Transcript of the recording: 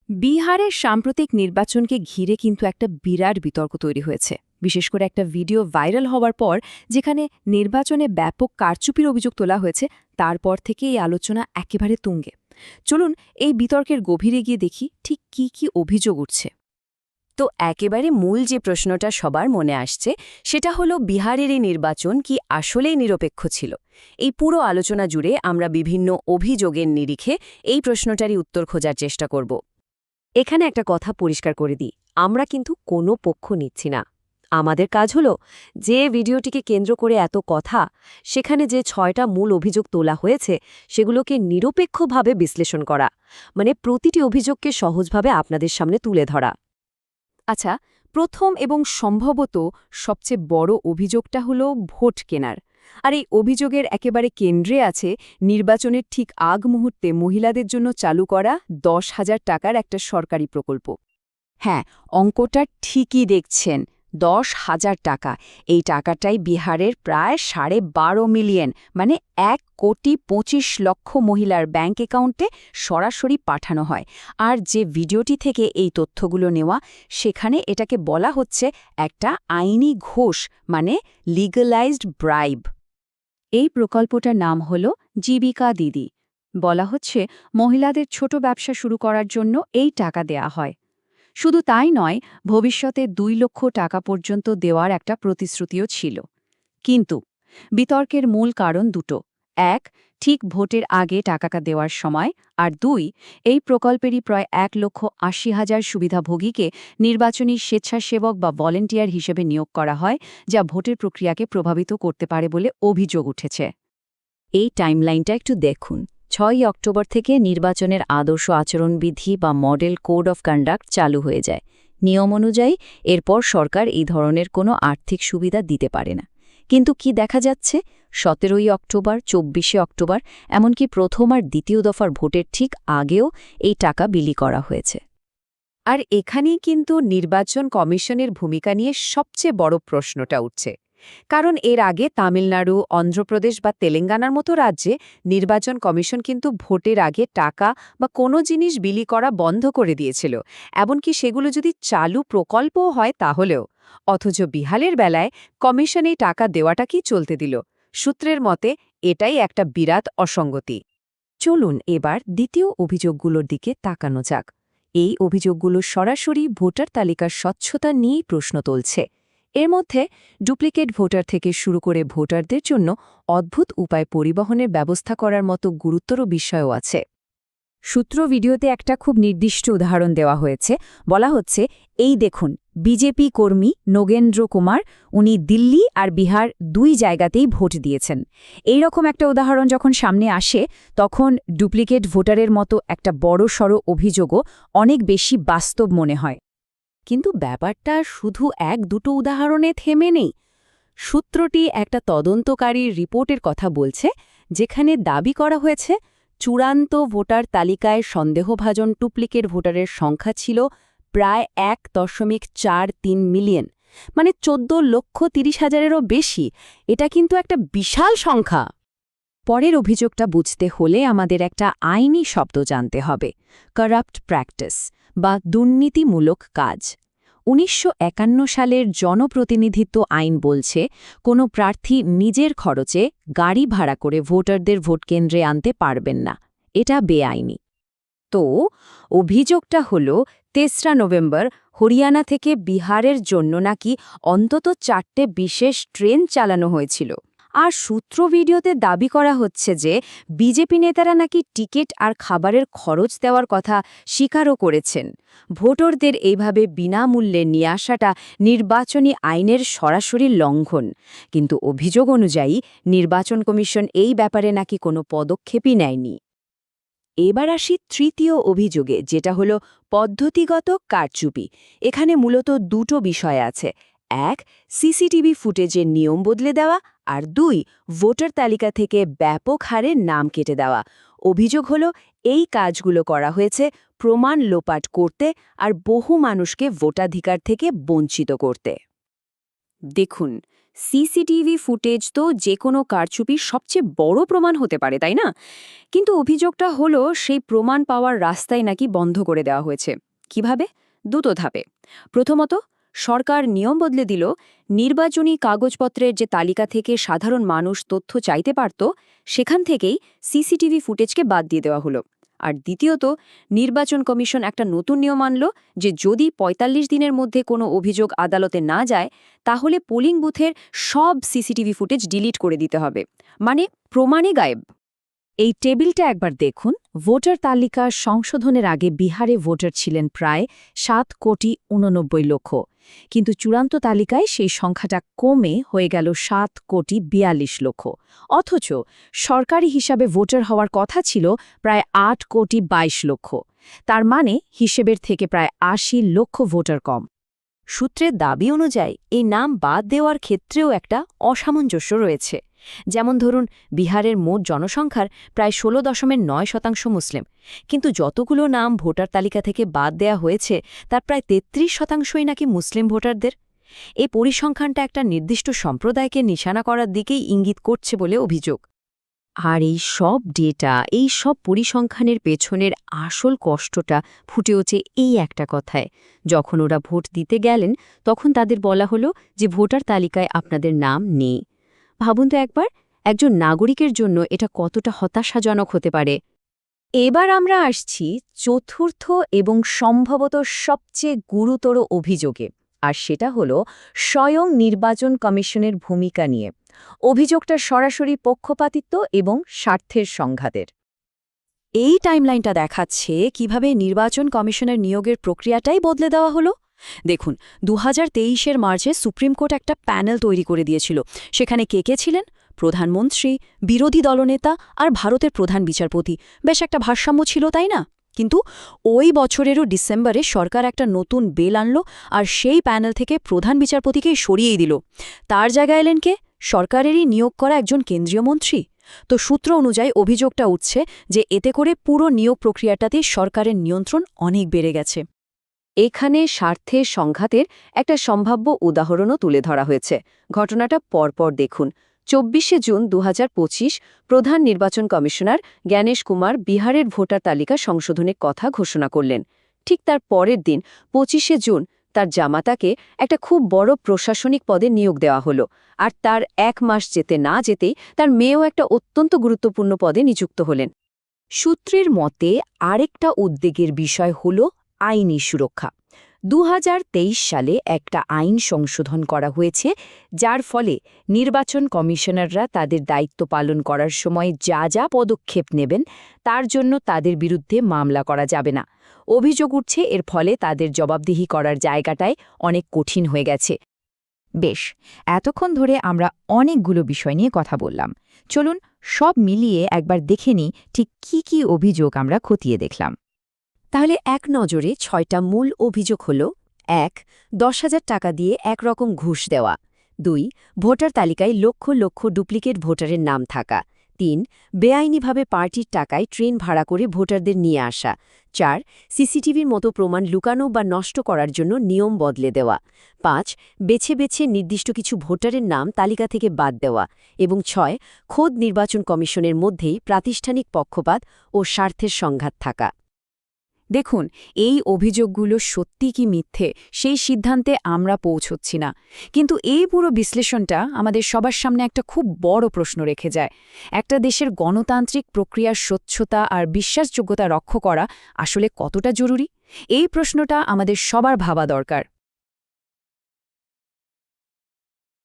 বিহারের সাম্প্রতিক নির্বাচনকে ঘিরে কিন্তু একটা বিরাট বিতর্ক তৈরি হয়েছে, বিশেষ করে একটা ভিডিও ভাইরাল হওয়ার পর যেখানে নির্বাচনে ব্যাপক কারচুপির অভিযোগ তোলা হয়েছে। তারপর থেকে এই আলোচনা একেবারে তুঙ্গে। চলুন এই বিতর্কের গভীরে গিয়ে দেখি ঠিক কি কি অভিযোগ উঠছে। তো একেবারে মূল যে প্রশ্নটা সবার মনে আসছে সেটা হলো বিহারের এই নির্বাচন কি আসলেই নিরপেক্ষ ছিল। এই পুরো আলোচনা জুড়ে আমরা বিভিন্ন অভিযোগের নিরিখে এই প্রশ্নটারই উত্তর খোঁজার চেষ্টা করব। এখানে একটা কথা পরিষ্কার করে দিই, আমরা কিন্তু কোনো পক্ষ নিচ্ছি না। আমাদের কাজ হলো যে ভিডিওটিকে কেন্দ্র করে এত কথা, সেখানে যে ৬টা মূল অভিযোগ তোলা হয়েছে সেগুলোকে নিরপেক্ষভাবে বিশ্লেষণ করা, মানে প্রতিটি অভিযোগকে সহজভাবে আপনাদের সামনে তুলে ধরা। আচ্ছা, প্রথম এবং সম্ভবত সবচেয়ে বড় অভিযোগটা হলো ভোট কেনার। আর এই অভিযোগের একেবারে কেন্দ্রে আছে নির্বাচনের ঠিক আগ মুহূর্তে মহিলাদের জন্য চালু করা ১০,০০০ টাকার একটা সরকারি প্রকল্প। হ্যাঁ, অঙ্কটা ঠিকই দেখছেন, ১০,০০০ টাকা। এই টাকাটাই বিহারের প্রায় ১২.৫ মিলিয়ন, মানে ১,২৫,০০,০০০ মহিলার ব্যাঙ্ক অ্যাকাউন্টে সরাসরি পাঠানো হয়। আর যে ভিডিওটি থেকে এই তথ্যগুলো নেওয়া, সেখানে এটাকে বলা হচ্ছে একটা আইনি ঘোষ, মানে লিগ্যালাইজড ব্রাইব। এই প্রকল্পটার নাম হল জীবিকা দিদি। বলা হচ্ছে মহিলাদের ছোট ব্যবসা শুরু করার জন্য এই টাকা দেয়া হয়। শুধু তাই নয়, ভবিষ্যতে ২ লক্ষ টাকা পর্যন্ত দেওয়ার একটা প্রতিশ্রুতিও ছিল। কিন্তু বিতর্কের মূল কারণ দুটো: এক, ঠিক ভোটের আগে টাকাটা দেওয়ার সময়, আর ২, এই প্রকল্পেরই প্রায় ১,৮০,০০০ সুবিধাভোগীকে নির্বাচনী স্বেচ্ছাসেবক বা ভলেন্টিয়ার হিসেবে নিয়োগ করা হয়, যা ভোটের প্রক্রিয়াকে প্রভাবিত করতে পারে বলে অভিযোগ উঠেছে। এই টাইমলাইনটা একটু দেখুন। ৬ অক্টোবর থেকে নির্বাচনের আদর্শ আচরণবিধি বা মডেল কোড অফ কন্ডাক্ট চালু হয়ে যায়। নিয়ম অনুযায়ী এরপর সরকার এই ধরনের কোনো আর্থিক সুবিধা দিতে পারে না। কিন্তু কি দেখা যাচ্ছে, ১৭ই অক্টোবর, ২৪শে অক্টোবর, এমনকি প্রথম আর দ্বিতীয় দফার ভোটের ঠিক আগেও এই টাকা বিলি করা হয়েছে। আর এখানেই কিন্তু নির্বাচন কমিশনের ভূমিকা নিয়ে সবচেয়ে বড় প্রশ্নটা উঠছে। কারণ এর আগে তামিলনাড়ু, অন্ধ্রপ্রদেশ বা তেলেঙ্গানার মতো রাজ্যে নির্বাচন কমিশন কিন্তু ভোটের আগে টাকা বা কোনো জিনিস বিলি করা বন্ধ করে দিয়েছিল, এমনকি সেগুলো যদি চালু প্রকল্পও হয় তাহলেও। অথচ বিহারের বেলায় কমিশন এই টাকা দেওয়াটাকেই চলতে দিল। সূত্রের মতে এটাই একটা বিরাট অসঙ্গতি। চলুন এবার দ্বিতীয় অভিযোগগুলোর দিকে তাকানো যাক। এই অভিযোগগুলো সরাসরি ভোটার তালিকার স্বচ্ছতা নিয়েই প্রশ্ন তুলছে। এর মধ্যে ডুপ্লিকেট ভোটার থেকে শুরু করে ভোটারদের জন্য অদ্ভুত উপায় পরিবহনের ব্যবস্থা করার মতো গুরুতর বিষয়ও আছে। সূত্র ভিডিওতে একটা খুব নির্দিষ্ট উদাহরণ দেওয়া হয়েছে। বলা হচ্ছে, এই দেখুন, বিজেপি কর্মী নগেন্দ্র কুমার, উনি দিল্লি আর বিহার ২ জায়গাতেই ভোট দিয়েছেন। এই রকম একটা উদাহরণ যখন সামনে আসে, তখন ডুপ্লিকেট ভোটারের মতো একটা বড়সড় অভিযোগও অনেক বেশি বাস্তব মনে হয়। কিন্তু ব্যাপারটা শুধু ১-২টো উদাহরণে থেমে নেই। সূত্রটি একটা তদন্তকারীর রিপোর্টের কথা বলছে, যেখানে দাবি করা হয়েছে চূড়ান্ত ভোটার তালিকায় সন্দেহভাজন ডুপ্লিকেট ভোটারের সংখ্যা ছিল প্রায় ১.৪৩ মিলিয়ন, মানে ১৪,৩০,০০০-এরও বেশি। এটা কিন্তু একটা বিশাল সংখ্যা। পরের অভিযোগটা বুঝতে হলে আমাদের একটা আইনি শব্দ জানতে হবে: কারাপ্ট প্র্যাকটিস বা দুর্নীতিমূলক কাজ। ১৯৫১ সালের জনপ্রতিনিধিত্ব আইন বলছে, কোনো প্রার্থী নিজের খরচে গাড়ি ভাড়া করে ভোটারদের ভোটকেন্দ্রে আনতে পারবেন না। এটা বেআইনি। তো অভিযোগটা হলো ৩রা নভেম্বর হরিয়ানা থেকে বিহারের জন্য নাকি অন্তত ৪টে বিশেষ ট্রেন চালানো হয়েছিল। আর সূত্র ভিডিওতে দাবি করা হচ্ছে যে বিজেপি নেতারা নাকি টিকিট আর খাবারের খরচ দেওয়ার কথা স্বীকারও করেছেন। ভোটারদের এইভাবে বিনামূল্যে নিয়ে আসাটা নির্বাচনী আইনের সরাসরি লঙ্ঘন। কিন্তু অভিযোগ অনুযায়ী নির্বাচন কমিশন এই ব্যাপারে নাকি কোনো পদক্ষেপই নেয়নি। এবার আসি তৃতীয় অভিযোগে, যেটা হলো পদ্ধতিগত কারচুপি। এখানে মূলত দুটো বিষয় আছে: এক, সিসিটিভি ফুটেজের নিয়ম বদলে দেওয়া, আর ২, ভোটার তালিকা থেকে ব্যাপক হারে নাম কেটে দেওয়া। অভিযোগ হলো এই কাজগুলো করা হয়েছে প্রমাণ লোপাট করতে আর বহু মানুষকে ভোটাধিকার থেকে বঞ্চিত করতে। দেখুন, সিসিটিভি ফুটেজ তো যে কোনো কারচুপির সবচেয়ে বড় প্রমাণ হতে পারে, তাই না? কিন্তু অভিযোগটা হলো সেই প্রমাণ পাওয়ার রাস্তাই নাকি বন্ধ করে দেওয়া হয়েছে। কিভাবে? দুটো ধাপে। প্রথমত, সরকার নিয়ম বদলে দিল, নির্বাচনী কাগজপত্রের যে তালিকা থেকে সাধারণ মানুষ তথ্য চাইতে পারত, সেখান থেকেই সিসিটিভি ফুটেজকে বাদ দিয়ে দেওয়া হলো। আর দ্বিতীয়ত, নির্বাচন কমিশন একটা নতুন নিয়ম আনল যে যদি ৪৫ দিনের মধ্যে কোনো অভিযোগ আদালতে না যায়, তাহলে পোলিং বুথের সব সিসিটিভি ফুটেজ ডিলিট করে দিতে হবে। মানে প্রমাণই গায়েব। এই টেবিলটা একবার দেখুন। ভোটার তালিকা সংশোধনের আগে বিহারে ভোটার ছিলেন প্রায় ৭,৮৯,০০,০০০। কিন্তু চূড়ান্ত তালিকায় সেই সংখ্যাটা কমে হয়ে গেল ৭,৪২,০০,০০০। অথচ সরকারি হিসাবে ভোটার হওয়ার কথা ছিল প্রায় ৮,২২,০০,০০০। তার মানে হিসেবের থেকে প্রায় ৮০ লক্ষ ভোটার কম। সূত্রের দাবি অনুযায়ী এই নাম বাদ দেওয়ার ক্ষেত্রেও একটা অসামঞ্জস্য রয়েছে। যেমন ধরুন, বিহারের মোট জনসংখ্যার প্রায় ১৬.৯% মুসলিম, কিন্তু যতগুলো নাম ভোটার তালিকা থেকে বাদ দেয়া হয়েছে তার প্রায় ৩৩%ই নাকি মুসলিম ভোটারদের। এই পরিসংখ্যানটা একটা নির্দিষ্ট সম্প্রদায়কে নিশানা করার দিকেই ইঙ্গিত করছে বলে অভিযোগ। আর এই সব ডেটা, এই সব পরিসংখ্যানের পেছনের আসল কষ্টটা ফুটে ওঠে এই একটা কথায়। যখন ওরা ভোট দিতে গেলেন, তখন তাদের বলা হলো যে ভোটার তালিকায় আপনাদের নাম নেই। ভাবুন তো একবার, একজন নাগরিকের জন্য এটা কতটা হতাশাজনক হতে পারে। এবার আমরা আসছি চতুর্থ এবং সম্ভবত সবচেয়ে গুরুতর অভিযোগে, আর সেটা হলো স্বয়ং নির্বাচন কমিশনের ভূমিকা নিয়ে। অভিযোগটা সরাসরি পক্ষপাতিত্ব এবং স্বার্থের সংঘাতের। এই টাইমলাইনটা দেখাচ্ছে কিভাবে নির্বাচন কমিশনের নিয়োগের প্রক্রিয়াটাই বদলে দেওয়া হলো। দেখুন, ২০২৩ মার্চে সুপ্রিম কোর্ট একটা প্যানেল তৈরি করে দিয়েছিল। সেখানে কে কে ছিলেন? প্রধানমন্ত্রী, বিরোধী দলনেতা আর ভারতের প্রধান বিচারপতি। বেশ একটা ভারসাম্য ছিল, তাই না? কিন্তু ওই বছরেরও ডিসেম্বরে সরকার একটা নতুন বেল আনল, আর সেই প্যানেল থেকে প্রধান বিচারপতিকেই সরিয়েই দিল। তার জায়গায় এলেন কে? সরকারেরই নিয়োগ করা একজন কেন্দ্রীয় মন্ত্রী। তো সূত্র অনুযায়ী অভিযোগটা উঠছে যে এতে করে পুরো নিয়োগ প্রক্রিয়াটাতেই সরকারের নিয়ন্ত্রণ অনেক বেড়ে গেছে। এখানে স্বার্থের সংঘাতের একটা সম্ভাব্য উদাহরণও তুলে ধরা হয়েছে। ঘটনাটা পরপর দেখুন। ২৪শে জুন ২০২৫ প্রধান নির্বাচন কমিশনার জ্ঞানেশ কুমার বিহারের ভোটার তালিকা সংশোধনের কথা ঘোষণা করলেন। ঠিক তার পরের দিন ২৫শে জুন তার জামাতাকে একটা খুব বড় প্রশাসনিক পদে নিয়োগ দেওয়া হলো। আর তার ১ মাস যেতে না যেতেই তার মেয়েও একটা অত্যন্ত গুরুত্বপূর্ণ পদে নিযুক্ত হলেন। সূত্রের মতে আরেকটা উদ্বেগের বিষয় হল আইনি সুরক্ষা। ২০২৩ সালে একটা আইন সংশোধন করা হয়েছে, যার ফলে নির্বাচন কমিশনাররা তাদের দায়িত্ব পালন করার সময় যা যা পদক্ষেপ নেবেন তার জন্য তাদের বিরুদ্ধে মামলা করা যাবে না। অভিযোগ উঠছে এর ফলে তাদের জবাবদিহি করার জায়গাটাই অনেক কঠিন হয়ে গেছে। বেশ, এতক্ষণ ধরে আমরা অনেকগুলো বিষয় নিয়ে কথা বললাম। চলুন সব মিলিয়ে একবার দেখে নিই ঠিক কি অভিযোগ আমরা খতিয়ে দেখলাম। তাহলে এক নজরে ৬টা মূল অভিযোগ হল: ১. ১০,০০০ টাকা দিয়ে একরকম ঘুষ দেওয়া। ২. ভোটার তালিকায় লক্ষ লক্ষ ডুপ্লিকেট ভোটারের নাম থাকা। ৩. বেআইনিভাবে পার্টির টাকায় ট্রেন ভাড়া করে ভোটারদের নিয়ে আসা। ৪. সিসিটিভির মতো প্রমাণ লুকানো বা নষ্ট করার জন্য নিয়ম বদলে দেওয়া। ৫. বেছে বেছে নির্দিষ্ট কিছু ভোটারের নাম তালিকা থেকে বাদ দেওয়া। এবং ৬. খোদ নির্বাচন কমিশনের মধ্যেই প্রাতিষ্ঠানিক পক্ষপাত ও স্বার্থের সংঘাত থাকা। দেখুন, এই অভিযোগগুলো সত্যি কি মিথ্যে সেই সিদ্ধান্তে আমরা পৌঁছচ্ছি না, কিন্তু এই পুরো বিশ্লেষণটা আমাদের সবার সামনে একটা খুব বড় প্রশ্ন রেখে যায়। একটা দেশের গণতান্ত্রিক প্রক্রিয়ার স্বচ্ছতা আর বিশ্বাসযোগ্যতা রক্ষা করা আসলে কতটা জরুরি? এই প্রশ্নটা আমাদের সবার ভাবা দরকার।